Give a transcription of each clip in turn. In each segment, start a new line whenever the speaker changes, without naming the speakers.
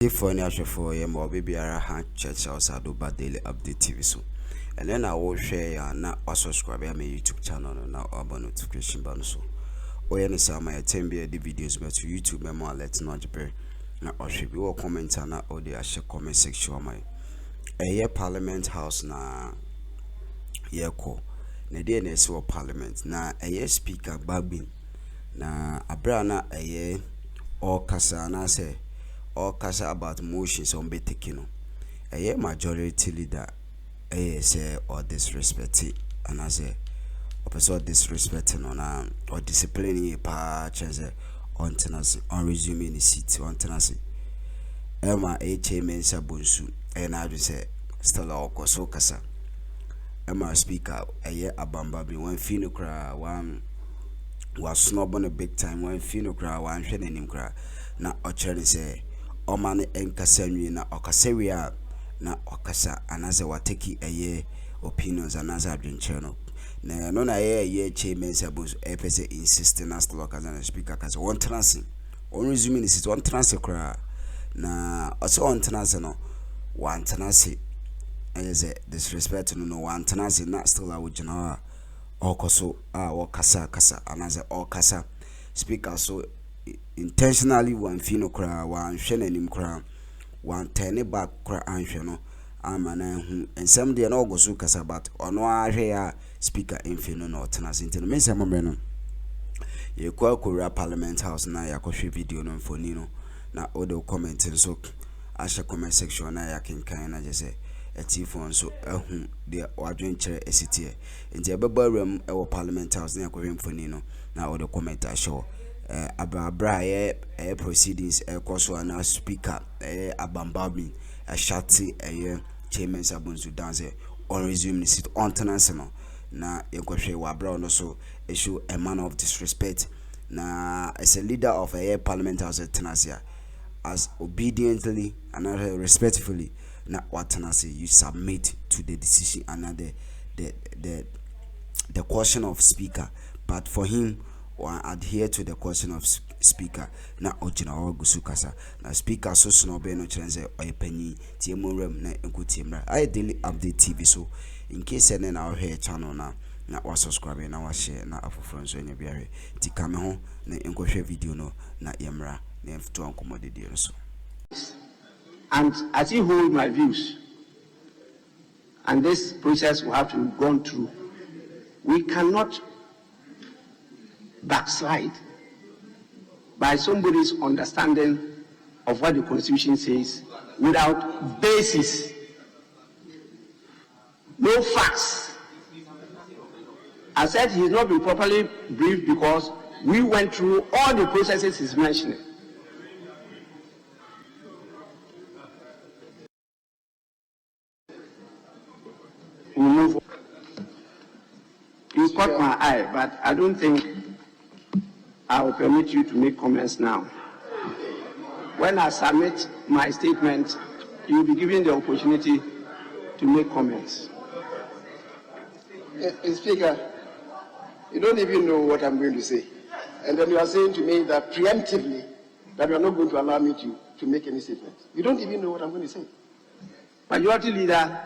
If any actually for you, more baby, I had church house. I do bad daily update TV so. And then I will share ya na or subscribe to my YouTube channel na about notification button so. Or any time I attend the videos but to YouTube memo let not be. Na or should be all comment na or the share comment section my. A year Parliament House na year call. Na day na so Parliament na a year speaker Babin na abra na a year or kasa na say. Or kasa about motions on betekino. A majority leader say or disrespect and I say or disrespecting on or disciplining a patch as on tenancy on resuming the seat on tenancy. Emma Mansa bunsu and I say Stella or so kasa. Emma speaker a year abamba be one finocra one was snob on a big time one finocra one shedding him cry. Na ocheri say Omani enkasa na okaseria na okasa anaze wateki eye opinions anaze adwenche no na no na ye chairman sabus epese insist na still okaza na speaker kasa one transi on resume this one transi kra na also on transi no one transi eze disrespect no one transi na still awujina okoso okasa kasa anaze okasa speaker so intentionally one fino cry one shenanim cry one turn back cry answer no amana hu and some day no go so kasa but ono ahwe speaker infino no tenas intino me say momre no ye kwa Korea Parliament House na yakohwe video no mfoni no na odo comment so asha comment section na yakenkan na je say etifo so ehu de wadwen kire esitie nti ebeba e wo Parliament House na yakohwe mfoni no na odo comment asho abra proceedings koso ana speaker abambabi shati chairman sabunzu dance on resume sit on tenance no na yekohwe wa abra no so issue a man of disrespect na as a leader of a parliament house tenance as obediently and respectfully na what tenance you submit to the decision and the question of speaker, but for him or adhere to the question of speaker na ojina ogusukasa na speaker so snobe no chenze oyepani tiemurem na enkutimra I daily update TV so in case any na our channel na wa subscribe na wa share na afofro nso nya biare ti kame ho na enkohwe video no na yemra na mfto ankomodede so.
And as you hold my views and this process will have to be gone through, we cannot backslide by somebody's understanding of what the Constitution says without basis, no facts. I said he's not been properly briefed because we went through all the processes he's mentioning. We move on. You caught my eye, but I don't think I will permit you to make comments now. When I submit my statement, you will be given the opportunity to make comments.
Speaker, you don't even know what I'm going to say. And then you are saying to me that preemptively that you are not going to allow me to make any statements. You don't even know what I'm going to say.
Majority Leader,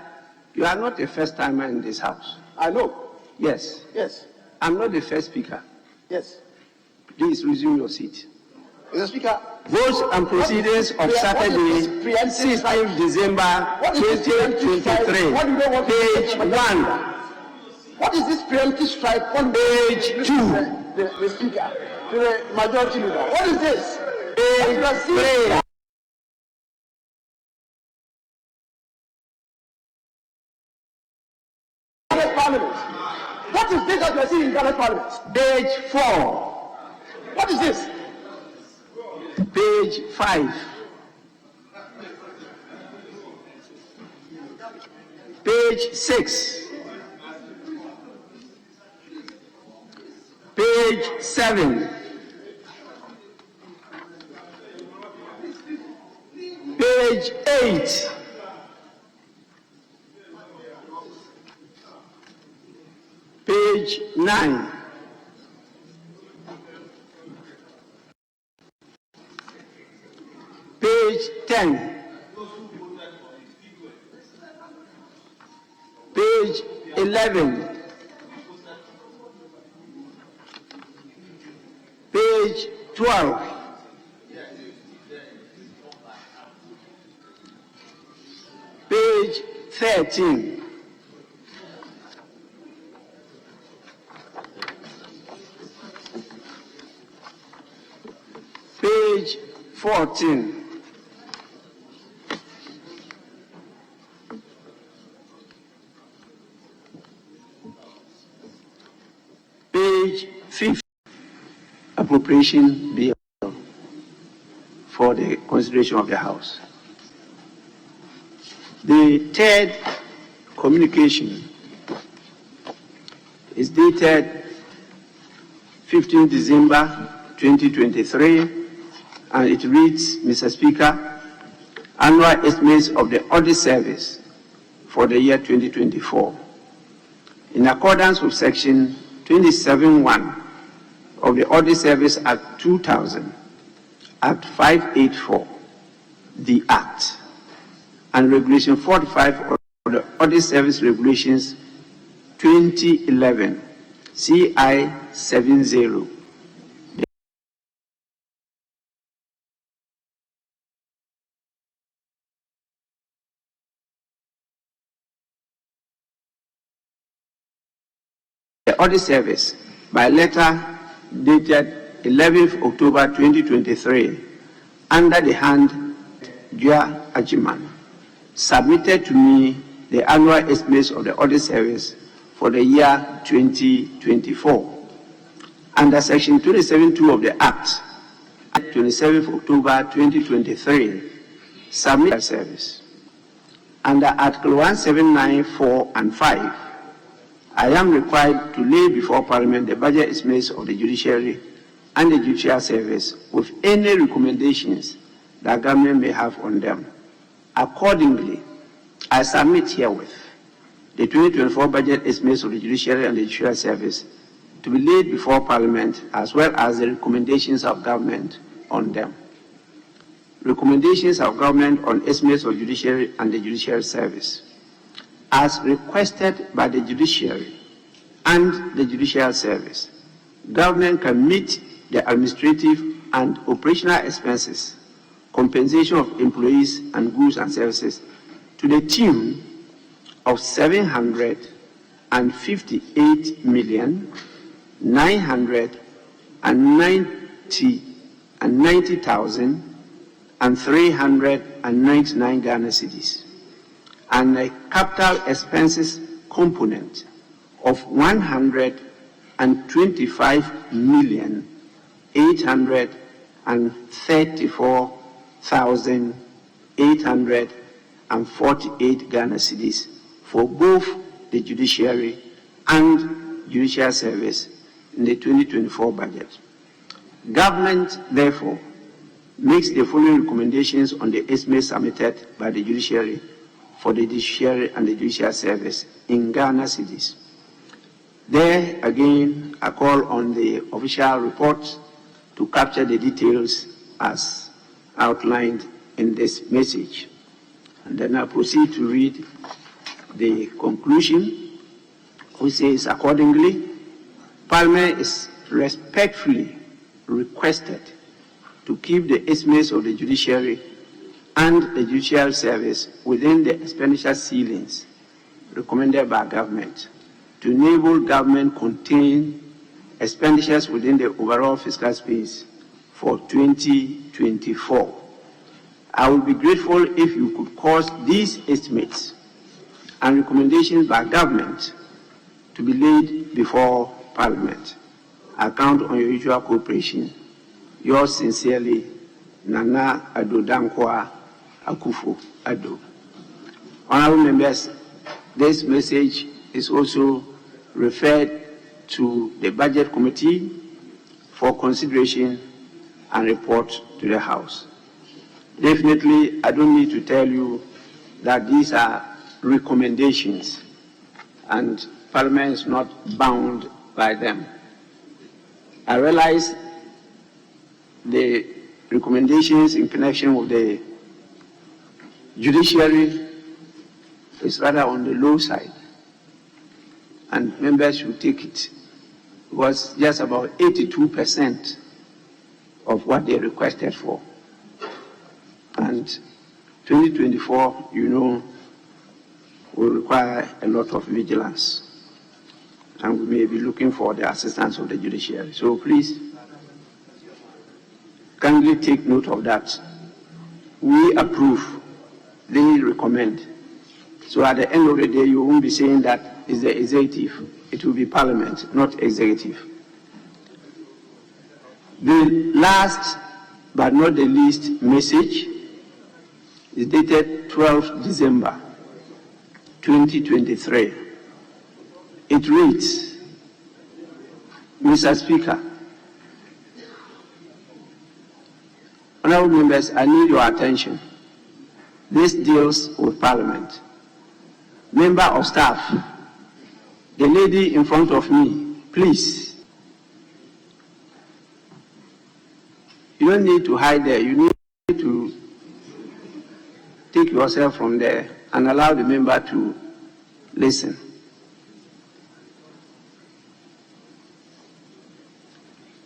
you are not the first timer in this House.
I know.
Yes.
Yes.
I'm not the first speaker.
Yes.
Please resume your seat.
Mr. Speaker,
votes and proceedings of Saturday, 16th December 2023, page 1.
What is this preemptive strike on
page 2?
The Speaker, to the Majority Leader. What is this?
Page 3.
What is this that you are seeing in Ghana Parliament?
Page 4.
What is this?
Page 5. Page 6. Page 7. Page 8. Page 9. Page 10, page 11, page 12, page 13, page 14, page 15, appropriation bill for the consideration of the House. The third communication is dated 15 December 2023, and it reads, Mr. Speaker, annual estimates of the Audit Service for the year 2024. In accordance with Section 27(1) of the Audit Service Act 2000, Act 584, the Act, and Regulation 45 of the Audit Service Regulations 2011, CI 70. The Audit Service, by letter dated 11th October 2023, under the hand Jua Ajiman, submitted to me the annual estimates of the Audit Service for the year 2024. Under Section 27(2) of the Act, 27th October 2023, submitted service. Under Article 179, 4 and 5, I am required to lay before Parliament the budget estimates of the Judiciary and the Judicial Service with any recommendations that government may have on them. Accordingly, I submit herewith the 2024 budget estimates of the Judiciary and the Judicial Service to be laid before Parliament, as well as the recommendations of government on them. Recommendations of government on estimates of Judiciary and the Judicial Service. As requested by the Judiciary and the Judicial Service, government can meet the administrative and operational expenses, compensation of employees and goods and services to the tune of 758,990,399 Ghana cedis, and a capital expenses component of 125,834,848 Ghana cedis for both the Judiciary and Judicial Service in the 2024 budget. Government, therefore, makes the following recommendations on the estimates submitted by the Judiciary for the Judiciary and the Judicial Service in Ghana cedis. There again, I call on the official report to capture the details as outlined in this message. And then I proceed to read the conclusion, which says, accordingly, Parliament is respectfully requested to keep the estimates of the Judiciary and the Judicial Service within the expenditure ceilings recommended by government to enable government contain expenditures within the overall fiscal space for 2024. I would be grateful if you could cause these estimates and recommendations by government to be laid before Parliament. I count on your usual cooperation. Yours sincerely, Nana Ado Dankwa Akufo Ado. Honorable members, this message is also referred to the Budget Committee for consideration and report to the House. Definitely, I don't need to tell you that these are recommendations and Parliament is not bound by them. I realize the recommendations in connection with the judiciary is rather on the low side, and members should take it. It was just about 82% of what they requested for. And 2024, you know, will require a lot of vigilance. And we may be looking for the assistance of the judiciary. So please, kindly take note of that. We approve, they recommend. So at the end of the day, you won't be saying that it's the executive. It will be Parliament, not executive. The last but not the least message is dated 12th December 2023. It reads, Mr. Speaker, honorable members, I need your attention. This deals with Parliament. Member of staff, the lady in front of me, please. You don't need to hide there. You need to take yourself from there and allow the member to listen.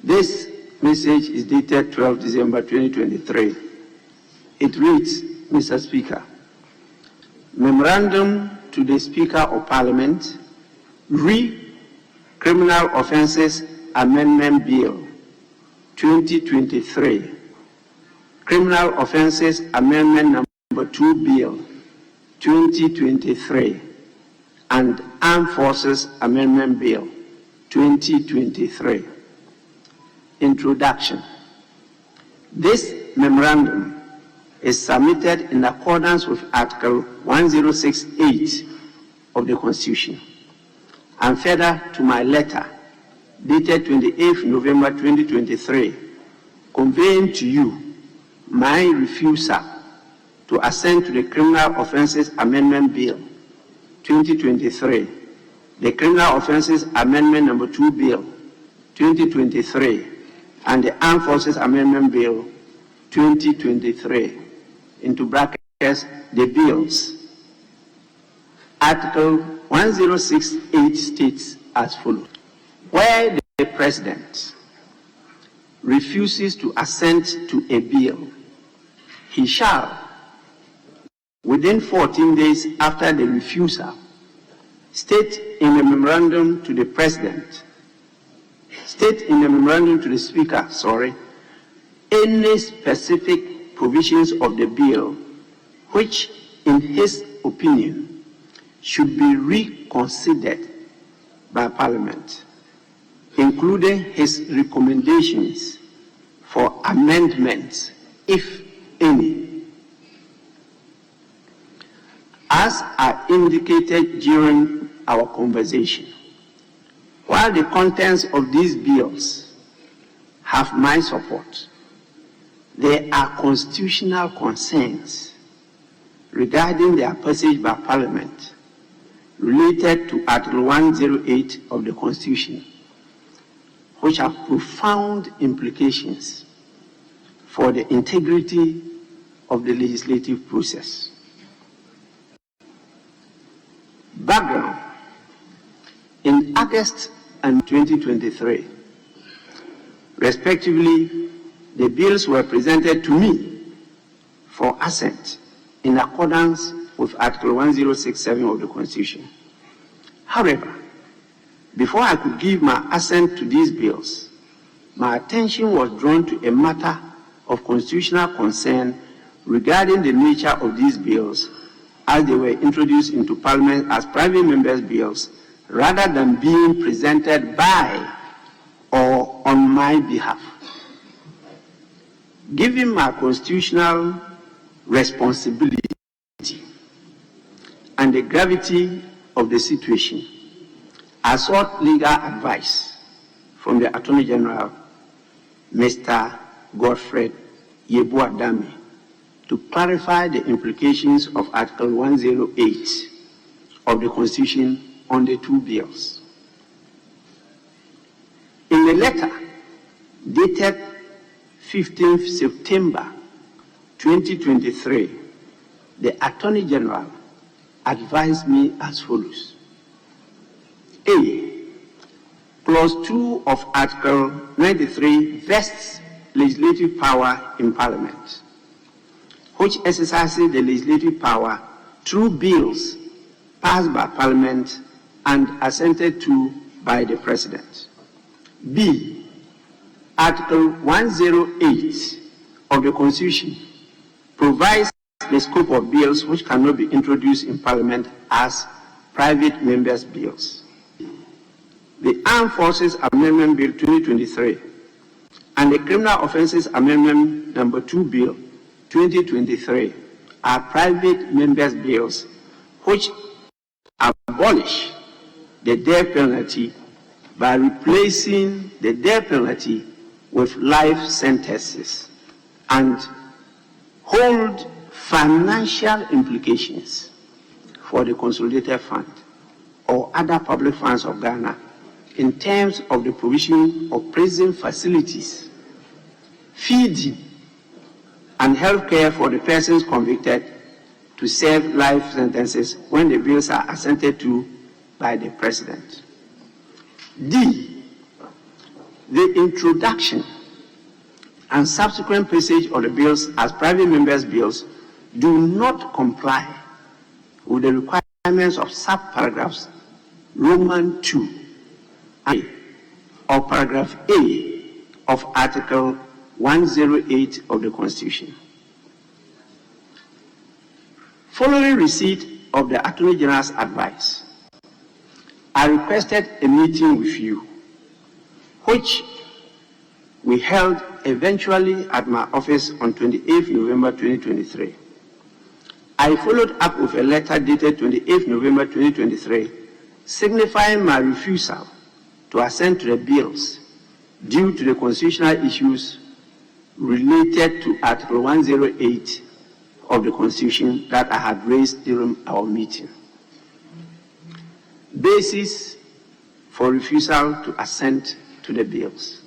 This message is dated 12 December 2023. It reads, Mr. Speaker, Memorandum to the Speaker of Parliament, Criminal Offences Amendment Bill 2023, Criminal Offences Amendment Number 2 Bill 2023, and Armed Forces Amendment Bill 2023. Introduction. This memorandum is submitted in accordance with Article 1068 of the Constitution, and further to my letter dated 28th November 2023, conveying to you my refusal to assent to the Criminal Offences Amendment Bill 2023, the Criminal Offences Amendment Number 2 Bill 2023, and the Armed Forces Amendment Bill 2023, into brackets, the bills. Article 1068 states as follows. Where the President refuses to assent to a bill, he shall, within 14 days after the refusal, state in a memorandum to the President, state in a memorandum to the Speaker, any specific provisions of the bill which, in his opinion, should be reconsidered by Parliament, including his recommendations for amendments, if any. As I indicated during our conversation, while the contents of these bills have my support, there are constitutional concerns regarding their passage by Parliament related to Article 108 of the Constitution, which have profound implications for the integrity of the legislative process. Background. In August and 2023, respectively, the bills were presented to me for assent in accordance with Article 1067 of the Constitution. However, before I could give my assent to these bills, my attention was drawn to a matter of constitutional concern regarding the nature of these bills as they were introduced into Parliament as private members' bills rather than being presented by or on my behalf. Given my constitutional responsibility and the gravity of the situation, I sought legal advice from the Attorney General, Mr. Godfred Yebuadami, to clarify the implications of Article 108 of the Constitution on the two bills. In the letter dated 15th September 2023, the Attorney General advised me as follows. A. Clause 2 of Article 93 vests legislative power in Parliament, which exercises the legislative power through bills passed by Parliament and assented to by the President. B. Article 108 of the Constitution provides the scope of bills which cannot be introduced in Parliament as private members' bills. The Armed Forces Amendment Bill 2023 and the Criminal Offences Amendment Number 2 Bill 2023 are private members' bills which abolish the death penalty by replacing the death penalty with life sentences and hold financial implications for the Consolidated Fund or other public funds of Ghana in terms of the provision of prison facilities, feeding, and health care for the persons convicted to serve life sentences when the bills are assented to by the President. D. The introduction and subsequent passage of the bills as private members' bills do not comply with the requirements of subparagraphs Roman 2 or paragraph A of Article 108 of the Constitution. Following receipt of the Attorney General's advice, I requested a meeting with you, which we held eventually at my office on 28th November 2023. I followed up with a letter dated 28th November 2023, signifying my refusal to assent to the bills due to the constitutional issues related to Article 108 of the Constitution that I had raised during our meeting. Basis for refusal to assent to the bills.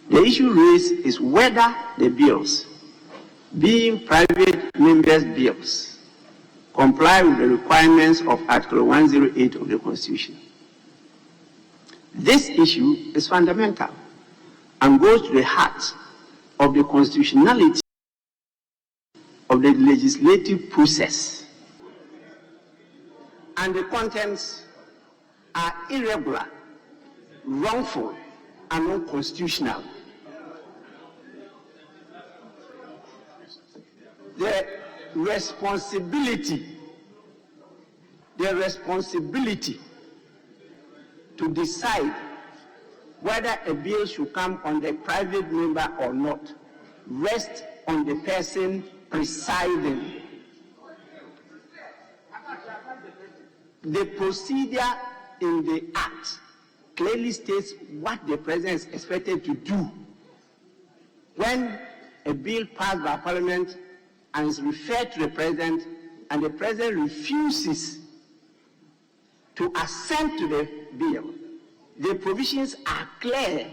The issue raised is whether the bills, being private members' bills, comply with the requirements of Article 108 of the Constitution. This issue is fundamental and goes to the heart of the constitutionality of the legislative process, and the contents are irregular, wrongful, and unconstitutional. The responsibility to decide whether a bill should come on the private member or not rests on the person presiding. The procedure in the Act clearly states what the President is expected to do when a bill passed by Parliament and is referred to the President, and the President refuses to assent to the bill. The provisions are clear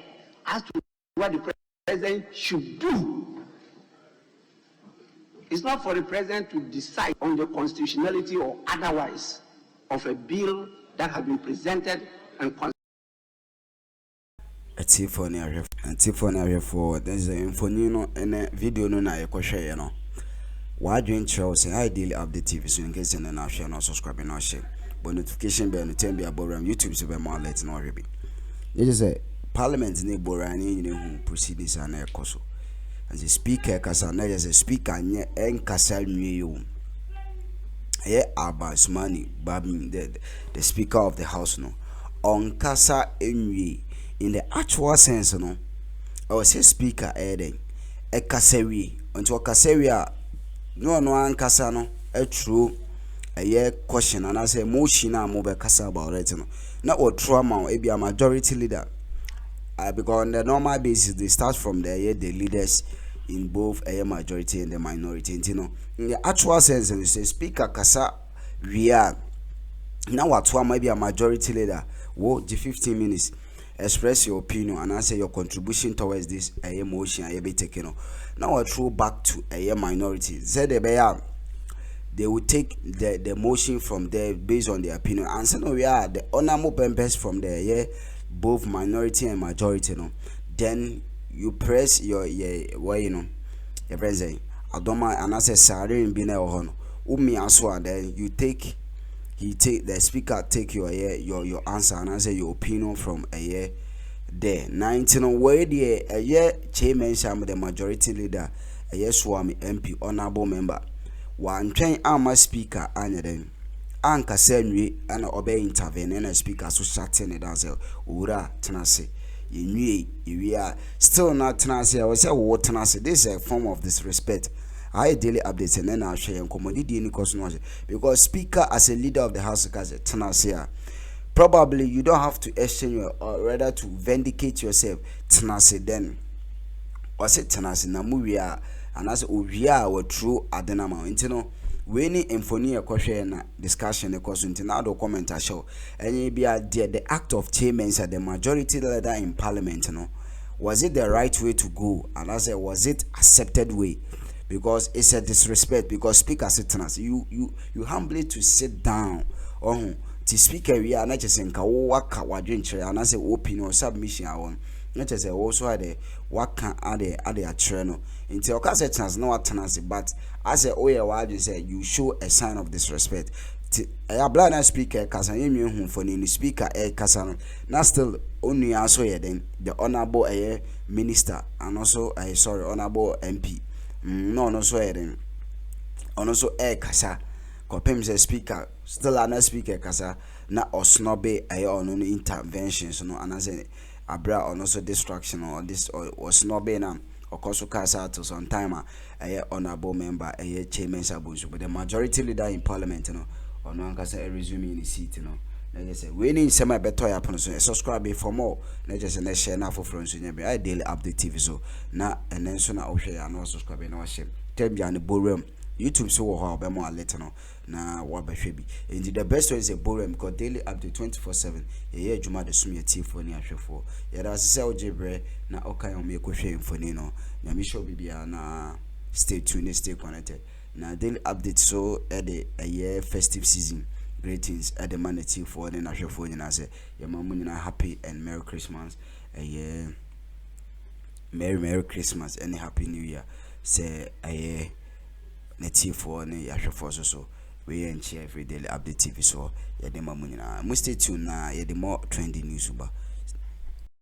as to what the President should do. It's not for the President to decide on the constitutionality or otherwise of a bill that has been presented and
for there's a infonino and a video no na yekoshe no. Why do you say I daily update TV so in case you don't share no subscribe no share. But notification bell no turn be above YouTube so be more let no rebi. It is a Parliament ni borani ni hu proceedings na ekoso. As a speaker kasa na as a speaker nye enkasa nwie yo. Abbas Mani Babin, the Speaker of the House, no, on Kasa Enwi, in the actual sense, no, I was a speaker, Eden, a Kasewi, unto a Kaseria, no, Kasa, no, a true, a year question, and I say, Moshina, mobile Kasa about it, no, not what trauma, maybe a majority leader, because on the normal basis, they start from the leaders in both a majority and the minority, you know. In the actual sense, and you say speaker kasa we are now what one might be a majority leader. Wo the 15 minutes express your opinion and answer your contribution towards this a motion I be taken. Now I throw back to a minority. Said the bear they will take the motion from there based on their opinion. And so we are the honorable members from there, yeah, both minority and majority, then you press your well, your president Adoma and as a salary in Bina or Umi Aswa, then you take the speaker take your answer and answer your opinion from a year there. 19 where the a year chairman sham the majority leader, a year Swami MP honorable member. One train armor speaker and then Anka Senri and obey intervene and a speaker so shutting it as a ura tenase. You are still not tenase. I was say what tenase. This is a form of disrespect. I daily updates and then I'll share and commodity any question because speaker as a leader of the house as a tenase. Probably you don't have to exchange your or rather to vindicate yourself. Tenase then. Was it tenase na muya and as we are true adenama. Intino we ni infoni a na discussion a question now comment a show and be the act of chairman said the majority leader in parliament, was it the right way to go? And I said, was it accepted way? Because it's a disrespect. Because speaker sitting you humbly to sit down to speaker we are not just in waka wadrinche and I say opinion submission on not just also had a waka at the treno into your cassette has no tenancy, but as a way while you say you show a sign of disrespect. A blind speaker Casan for the speaker Casan now still only also then the honorable minister and also honorable MP. No so then on also Casa Copem speaker still an speaker Casa na or snobby on interventions no and as abra or also destruction or this or snobby na or also casa to some time a honorable member a chairman sabusu but the majority leader in parliament or no casa resume in the seat na say we need some better happen so subscribe for more na just na share na for friends you I daily update TV so na and then so na share na subscribe na share tell me an borum YouTube so how be more later no na wa be hwe bi and the best way is a borum because daily update 24/7 ye adwuma de sum ye tifo ni ahwefo ye da se ojebre na okan o me ko hwe infoni no na me show bibia na stay tuned, stay connected na daily update so a year festive season. Greetings at the manatee for the national phone and I say your mom happy and Merry Christmas a year Merry Christmas and a Happy New Year say a year native for the national phone so we and share every daily update TV so yeah the mom must stay tuned na yeah the more trendy news